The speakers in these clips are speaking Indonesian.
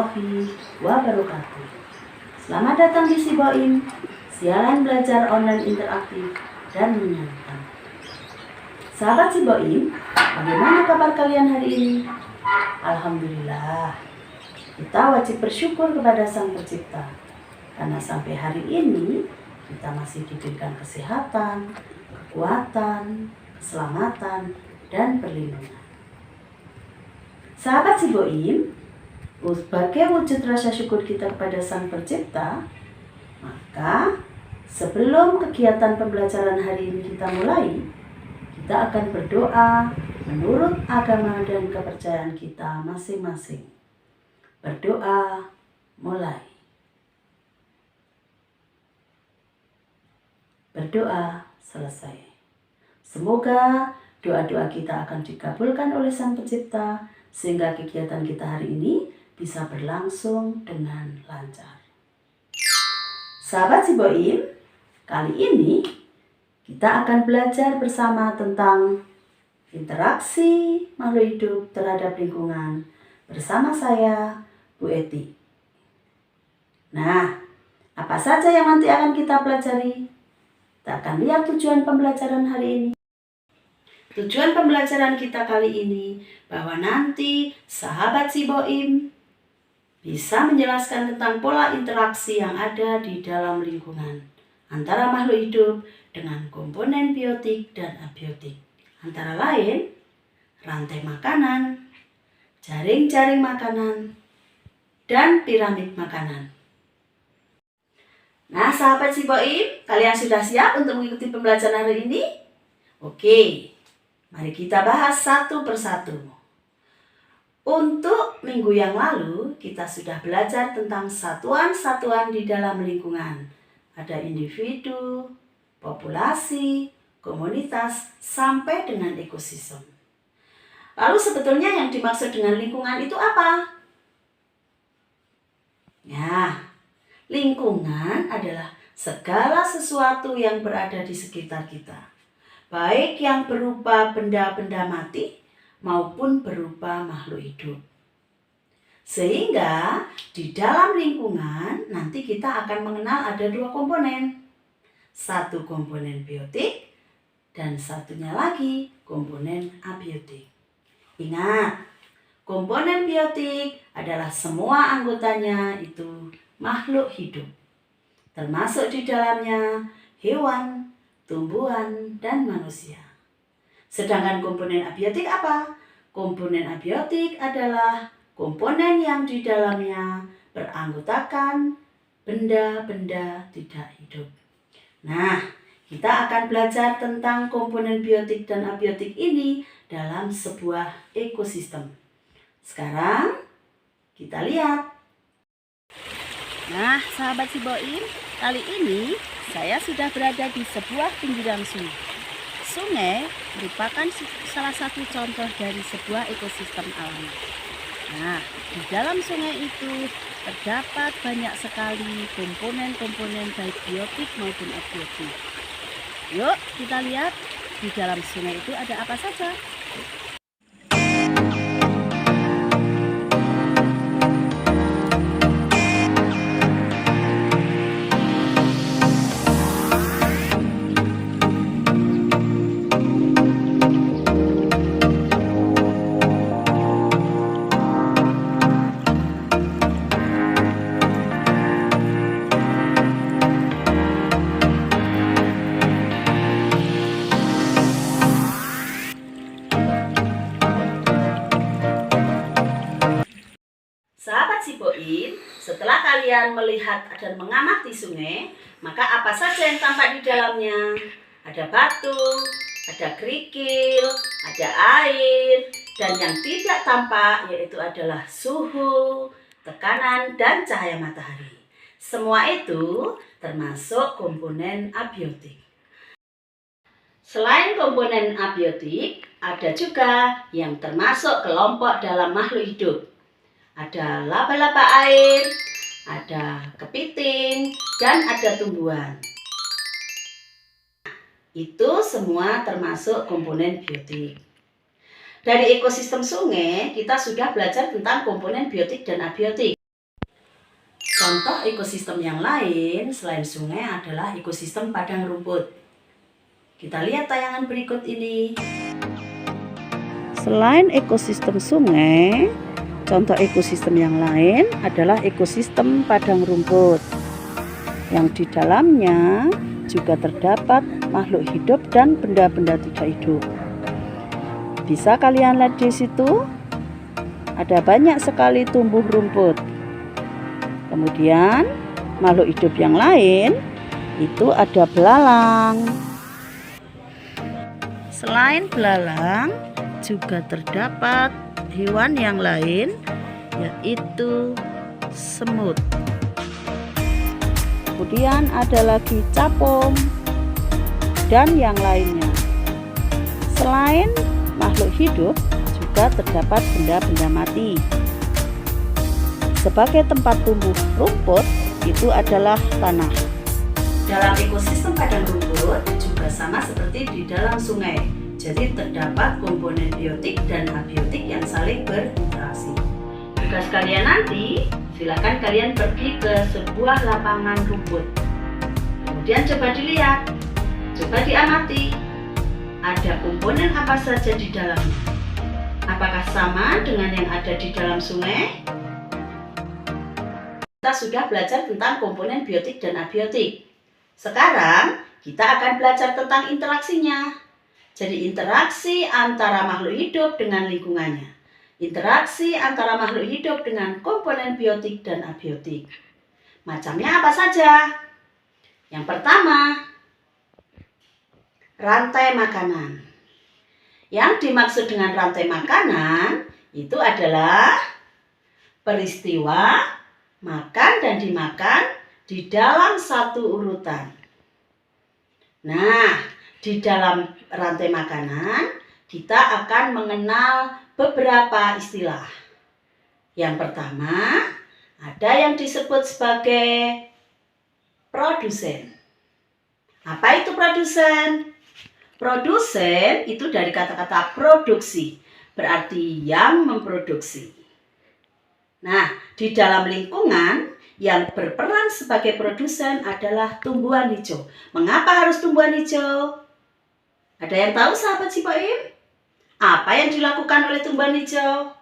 warahmatullahi wabarakatuh. Selamat datang di Siboim, siaran belajar online interaktif dan menyenangkan. Sahabat Siboim, bagaimana kabar kalian hari ini? Alhamdulillah, kita wajib bersyukur kepada Sang Pencipta, karena sampai hari ini kita masih diberikan kesehatan, kekuatan, keselamatan, dan perlindungan. Sahabat Siboim, sebagai wujud rasa syukur kita kepada Sang Pencipta, maka sebelum kegiatan pembelajaran hari ini kita mulai, kita akan berdoa menurut agama dan kepercayaan kita masing-masing. Berdoa mulai. Berdoa selesai. Semoga doa-doa kita akan dikabulkan oleh Sang Pencipta, sehingga kegiatan kita hari ini bisa berlangsung dengan lancar. Sahabat Siboim, kali ini kita akan belajar bersama tentang interaksi makhluk hidup terhadap lingkungan bersama saya, Bu Eti. Nah, apa saja yang nanti akan kita pelajari? Kita akan lihat tujuan pembelajaran hari ini. Tujuan pembelajaran kita kali ini bahwa nanti sahabat Siboim bisa menjelaskan tentang pola interaksi yang ada di dalam lingkungan antara makhluk hidup dengan komponen biotik dan abiotik. Antara lain, rantai makanan, jaring-jaring makanan, dan piramid makanan. Nah, sahabat Siboim, kalian sudah siap untuk mengikuti pembelajaran hari ini? Oke, mari kita bahas satu persatu. Untuk minggu yang lalu, kita sudah belajar tentang satuan-satuan di dalam lingkungan. Ada individu, populasi, komunitas, sampai dengan ekosistem. Lalu sebetulnya yang dimaksud dengan lingkungan itu apa? Ya, lingkungan adalah segala sesuatu yang berada di sekitar kita, baik yang berupa benda-benda mati maupun berupa makhluk hidup. Sehingga di dalam lingkungan nanti kita akan mengenal ada dua komponen. Satu komponen biotik dan satunya lagi komponen abiotik. Ingat, komponen biotik adalah semua anggotanya itu makhluk hidup, termasuk di dalamnya hewan, tumbuhan, dan manusia. Sedangkan komponen abiotik apa? Komponen abiotik adalah komponen yang di dalamnya beranggotakan benda-benda tidak hidup. Nah, kita akan belajar tentang komponen biotik dan abiotik ini dalam sebuah ekosistem. Sekarang kita lihat. Nah, sahabat Siboim, kali ini saya sudah berada di sebuah pinggiran sungai. Sungai merupakan salah satu contoh dari sebuah ekosistem alami. Nah, di dalam sungai itu terdapat banyak sekali komponen-komponen baik biotik maupun abiotik. Yuk kita lihat di dalam sungai itu ada apa saja. Sahabat Siboim, setelah kalian melihat dan mengamati sungai, maka apa saja yang tampak di dalamnya? Ada batu, ada kerikil, ada air, dan yang tidak tampak yaitu adalah suhu, tekanan, dan cahaya matahari. Semua itu termasuk komponen abiotik. Selain komponen abiotik, ada juga yang termasuk kelompok dalam makhluk hidup. Ada laba-laba air, ada kepiting, dan ada tumbuhan. Itu semua termasuk komponen biotik. Dari ekosistem sungai, kita sudah belajar tentang komponen biotik dan abiotik. Contoh ekosistem yang lain selain sungai adalah ekosistem padang rumput. Kita lihat tayangan berikut ini. Selain ekosistem sungai, contoh ekosistem yang lain adalah ekosistem padang rumput, yang di dalamnya juga terdapat makhluk hidup dan benda-benda tidak hidup. Bisa kalian lihat di situ, ada banyak sekali tumbuh rumput. Kemudian makhluk hidup yang lain itu ada belalang. Selain belalang, juga terdapat hewan yang lain, yaitu semut. Kemudian ada lagi capung dan yang lainnya. Selain makhluk hidup, juga terdapat benda-benda mati. Sebagai tempat tumbuh rumput, itu adalah tanah. Dalam ekosistem padang rumput juga sama seperti di dalam sungai. Jadi terdapat komponen biotik dan abiotik yang saling berinteraksi. Tugas kalian nanti, silakan kalian pergi ke sebuah lapangan rumput. Kemudian coba dilihat, coba diamati. Ada komponen apa saja di dalamnya? Apakah sama dengan yang ada di dalam sungai? Kita sudah belajar tentang komponen biotik dan abiotik. Sekarang kita akan belajar tentang interaksinya. Jadi interaksi antara makhluk hidup dengan lingkungannya. Interaksi antara makhluk hidup dengan komponen biotik dan abiotik. Macamnya apa saja? Yang pertama, rantai makanan. Yang dimaksud dengan rantai makanan itu adalah peristiwa makan dan dimakan di dalam satu urutan. Nah, di dalam rantai makanan kita akan mengenal beberapa istilah. Yang pertama, ada yang disebut sebagai produsen. Apa itu produsen? Produsen itu dari kata-kata produksi, berarti yang memproduksi. Nah, di dalam lingkungan yang berperan sebagai produsen adalah tumbuhan hijau. Mengapa harus tumbuhan hijau? Ada yang tahu sahabat Sipoim? Apa yang dilakukan oleh tumbuhan hijau?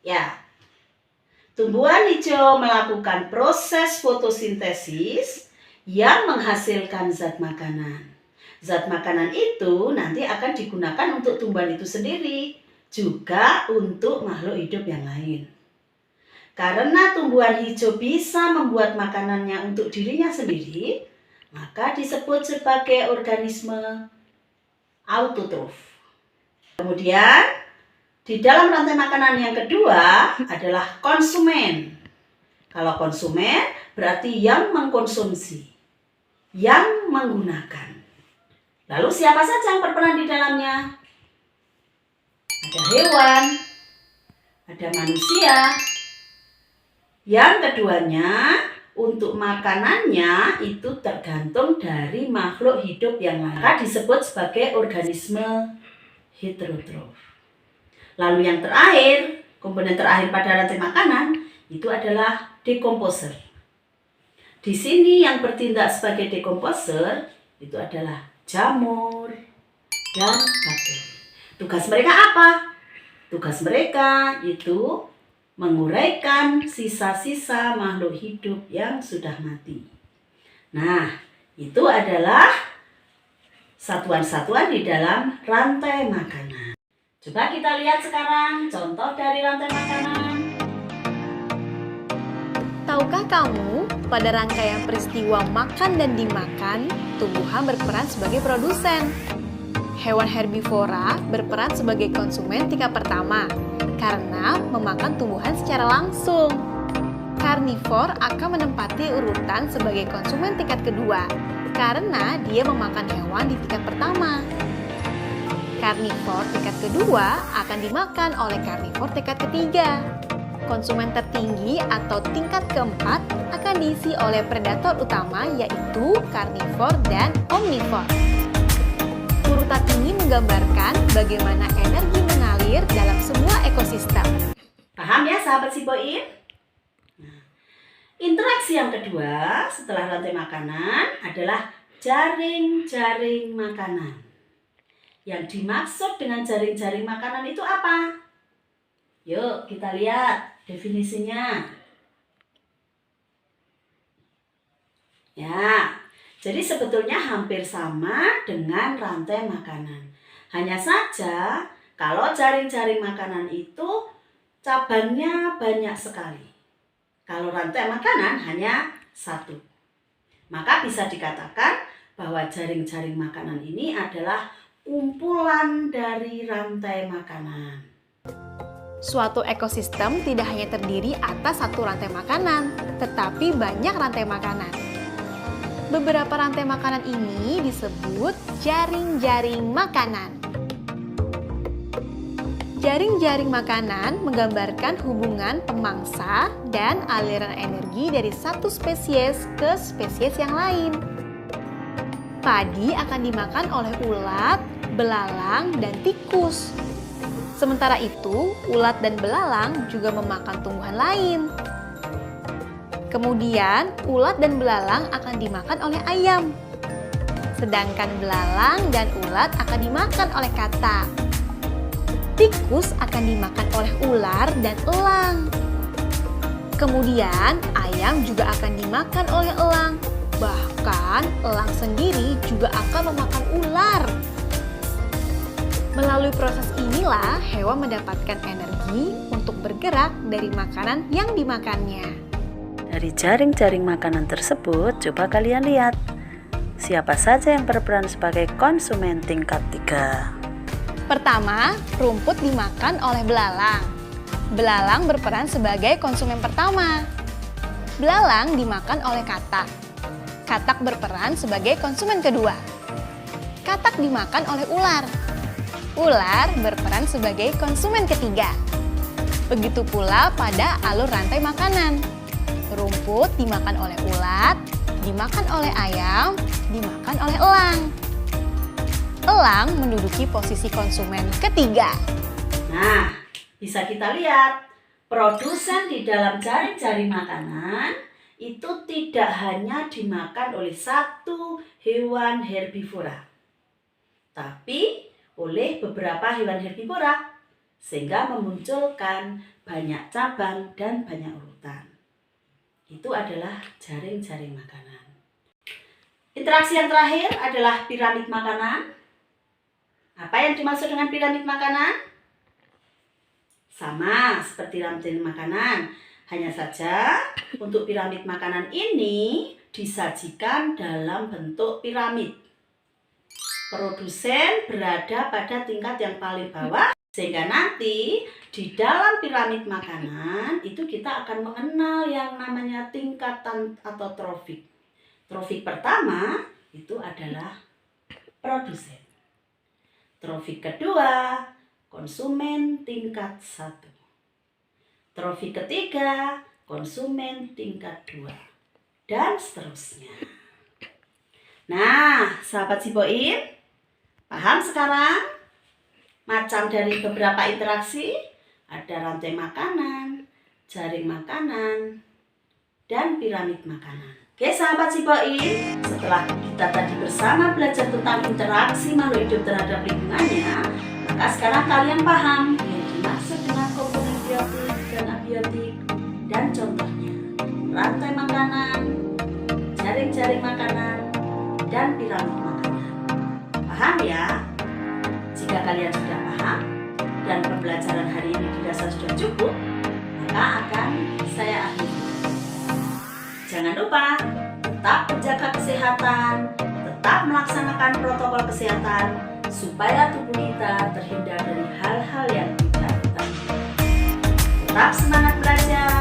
Ya, tumbuhan hijau melakukan proses fotosintesis yang menghasilkan zat makanan. Zat makanan itu nanti akan digunakan untuk tumbuhan itu sendiri, juga untuk makhluk hidup yang lain. Karena tumbuhan hijau bisa membuat makanannya untuk dirinya sendiri, maka disebut sebagai organisme autotrof. Kemudian, di dalam rantai makanan yang kedua adalah konsumen. Kalau konsumen berarti yang mengkonsumsi, yang menggunakan. Lalu siapa saja yang berperan di dalamnya? Ada hewan, ada manusia. Yang keduanya, untuk makanannya itu tergantung dari makhluk hidup yang lain. Maka disebut sebagai organisme heterotrof. Lalu yang terakhir, komponen terakhir pada rantai makanan itu adalah dekomposer. Di sini yang bertindak sebagai dekomposer itu adalah jamur dan bakteri. Tugas mereka apa? Tugas mereka itu menguraikan sisa-sisa makhluk hidup yang sudah mati. Nah, itu adalah satuan-satuan di dalam rantai makanan. Coba kita lihat sekarang contoh dari rantai makanan. Tahukah kamu, pada rangkaian peristiwa makan dan dimakan, tumbuhan berperan sebagai produsen. Hewan herbivora berperan sebagai konsumen tingkat pertama, karena memakan tumbuhan secara langsung. Karnivor akan menempati urutan sebagai konsumen tingkat kedua, karena dia memakan hewan di tingkat pertama. Karnivor tingkat kedua akan dimakan oleh karnivor tingkat ketiga. Konsumen tertinggi atau tingkat keempat akan diisi oleh predator utama yaitu karnivor dan omnivor. Urutan ini menggambarkan bagaimana energi mengalir dalam semua ekosistem. Paham ya sahabat Sipoim? Nah, Interaksi yang kedua setelah rantai makanan adalah jaring-jaring makanan. Yang dimaksud dengan jaring-jaring makanan itu apa? Yuk kita lihat definisinya. Ya, jadi sebetulnya hampir sama dengan rantai makanan. Hanya saja kalau jaring-jaring makanan itu cabangnya banyak sekali. Kalau rantai makanan hanya satu. Maka bisa dikatakan bahwa jaring-jaring makanan ini adalah kumpulan dari rantai makanan. Suatu ekosistem tidak hanya terdiri atas satu rantai makanan, tetapi banyak rantai makanan. Beberapa rantai makanan ini disebut jaring-jaring makanan. Jaring-jaring makanan menggambarkan hubungan pemangsa dan aliran energi dari satu spesies ke spesies yang lain. Padi akan dimakan oleh ulat, belalang, dan tikus. Sementara itu, ulat dan belalang juga memakan tumbuhan lain. Kemudian, ulat dan belalang akan dimakan oleh ayam. Sedangkan belalang dan ulat akan dimakan oleh katak. Tikus akan dimakan oleh ular dan elang. Kemudian, ayam juga akan dimakan oleh elang. Bahkan, elang sendiri juga akan memakan ular. Melalui proses inilah hewan mendapatkan energi untuk bergerak dari makanan yang dimakannya. Dari jaring-jaring makanan tersebut, coba kalian lihat siapa saja yang berperan sebagai konsumen tingkat 3. Pertama, rumput dimakan oleh belalang. Belalang berperan sebagai konsumen pertama. Belalang dimakan oleh katak. Katak berperan sebagai konsumen kedua. Katak dimakan oleh ular. Ular berperan sebagai konsumen ketiga. Begitu pula pada alur rantai makanan. Rumput dimakan oleh ulat, dimakan oleh ayam, dimakan oleh elang. Elang menduduki posisi konsumen ketiga. Nah, bisa kita lihat produsen di dalam jaring-jaring makanan itu tidak hanya dimakan oleh satu hewan herbivora, tapi oleh beberapa hewan herbivora, sehingga memunculkan banyak cabang dan banyak urutan. Itu adalah jaring-jaring makanan. Interaksi yang terakhir adalah piramid makanan. Apa yang dimaksud dengan piramid makanan? Sama seperti rantai makanan, hanya saja untuk piramid makanan ini disajikan dalam bentuk piramid. Produsen berada pada tingkat yang paling bawah, sehingga nanti di dalam piramid makanan itu kita akan mengenal yang namanya tingkatan atau trofik. Trofik pertama itu adalah produsen. Trofik kedua, konsumen tingkat 1. Trofik ketiga, konsumen tingkat 2. Dan seterusnya. Nah, sahabat Siboin, paham sekarang? Macam dari beberapa interaksi, ada rantai makanan, jaring makanan, dan piramid makanan. Oke sahabat Siboin, setelah kita tadi bersama belajar tentang interaksi makhluk hidup terhadap lingkungannya, maka sekarang kalian paham yang dimaksud dengan komponen biotik dan abiotik dan contohnya rantai makanan, jaring-jaring makanan, dan piramid makanan. Paham ya? Jika kalian sudah paham dan pembelajaran hari ini dirasa sudah cukup, maka akan saya akhiri. Jangan lupa tetap menjaga kesehatan, tetap melaksanakan protokol kesehatan supaya tubuh kita terhindar dari hal-hal yang tidak kita inginkan. Tetap semangat belajar.